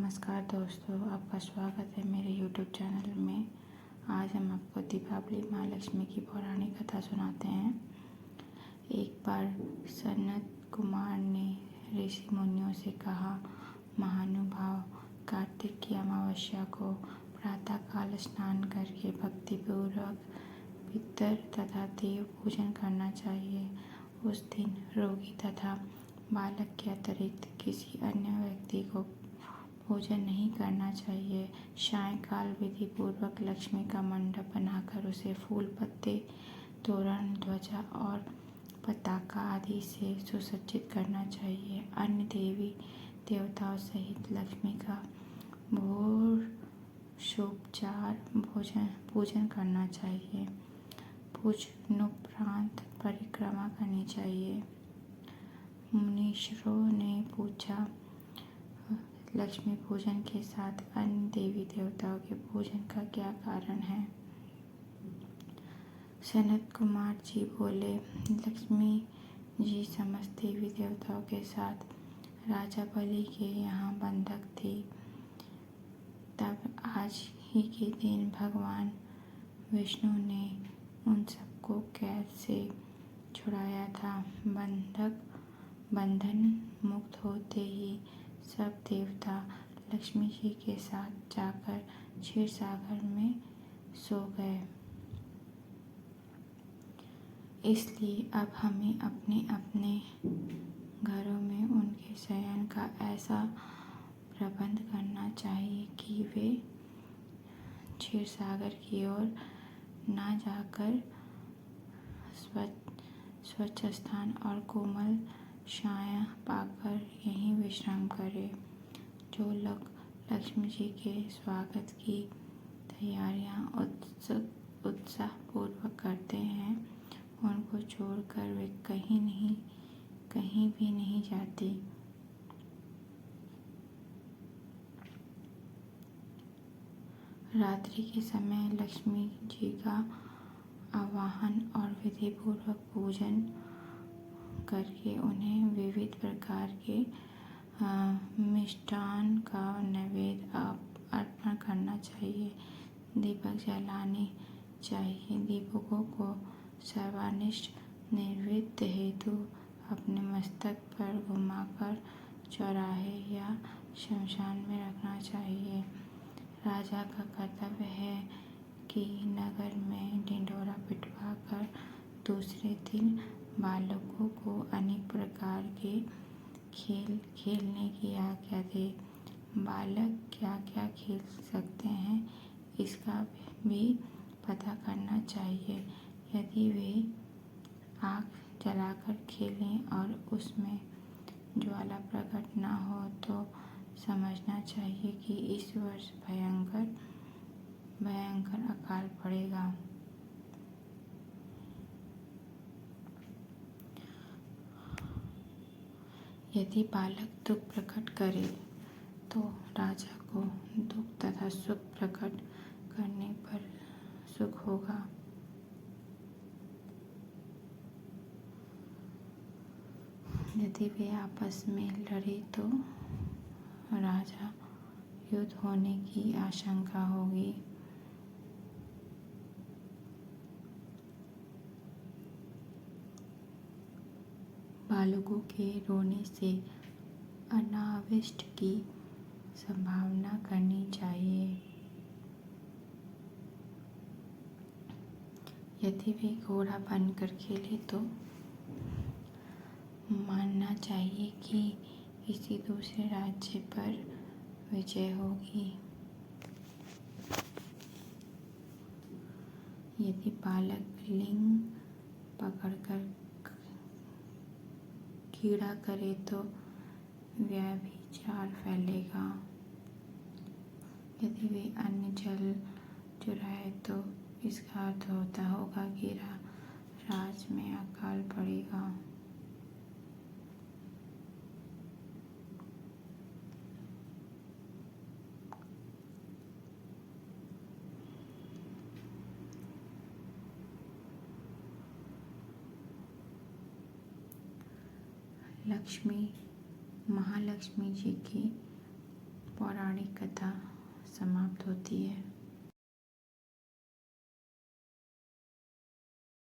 नमस्कार दोस्तों, आपका स्वागत है मेरे YouTube चैनल में। आज हम आपको दीपावली महालक्ष्मी की पौराणिक कथा सुनाते हैं। एक बार सनत कुमार ने ऋषि मुनियों से कहा, महानुभाव, कार्तिक की अमावस्या को प्रातःकाल स्नान करके भक्तिपूर्वक पितर तथा देव पूजन करना चाहिए। उस दिन रोगी तथा बालक के अतिरिक्त किसी अन्य व्यक्ति को पूजन नहीं करना चाहिए। सायंकाल विधि पूर्वक लक्ष्मी का मंडप बनाकर उसे फूल, पत्ते, तोरण, ध्वजा और पताका आदि से सुसज्जित करना चाहिए। अन्य देवी देवताओं सहित लक्ष्मी का षोडशोपचार पूजन करना चाहिए। पूजनोपरांत परिक्रमा करनी चाहिए। मुनीश्वरों ने पूछा, लक्ष्मी पूजन के साथ अन्य देवी देवताओं के पूजन का क्या कारण है? सनत कुमार जी बोले, लक्ष्मी जी समस्त देवी देवताओं के साथ राजा बलि के यहाँ बंधक थी। तब आज ही के दिन भगवान विष्णु ने उन सबको कैद से छुड़ाया था। बंधन मुक्त होते ही सब देवता लक्ष्मी जी के साथ जाकर क्षीर सागर में सो गए। इसलिए अब हमें अपने अपने घरों में उनके शयन का ऐसा प्रबंध करना चाहिए कि वे क्षीर सागर की ओर ना जाकर स्वच्छ स्थान और कोमल छाया पाकर यहीं विश्राम करें। जो लोग लक्ष्मी जी के स्वागत की तैयारियां उत्साहपूर्वक करते हैं, उनको छोड़कर वे कहीं भी नहीं जाती। रात्रि के समय लक्ष्मी जी का आवाहन और विधि पूर्वक पूजन करके उन्हें विविध प्रकार के मिष्टान का नैवेद्य अर्पण करना चाहिए। दीपक जलाने चाहिए। दीपकों को सर्वनिष्ठ नैवेद्य हेतु अपने मस्तक पर घुमाकर चौराहे या श्मशान में रखना चाहिए। राजा का कर्तव्य है कि नगर में ढिंढोरा पिटवाकर दूसरे दिन बालकों को अनेक प्रकार के खेल खेलने की आज्ञा दे। बालक क्या क्या खेल सकते हैं, इसका भी पता करना चाहिए। यदि वे आग जलाकर खेलें और उसमें ज्वाला प्रकट न हो तो समझना चाहिए कि इस वर्ष भयंकर अकाल पड़ेगा। यदि बालक दुख प्रकट करे तो राजा को दुख तथा सुख प्रकट करने पर सुख होगा। यदि वे आपस में लड़े तो राजा युद्ध होने की आशंका होगी। बालकों के रोने से अनावृष्ट की संभावना करनी चाहिए। यदि वे घोड़ा बनकर खेले तो मानना चाहिए कि किसी दूसरे राज्य पर विजय होगी। यदि बालक लिंग पकड़कर कीड़ा करे तो व्यभिचार फैलेगा। यदि वे अन्न जल चुराए तो इसका अर्थ होता होगा कि राज में अकाल पड़ेगा। महालक्ष्मी जी की पौराणिक पौराणिक कथा समाप्त होती है।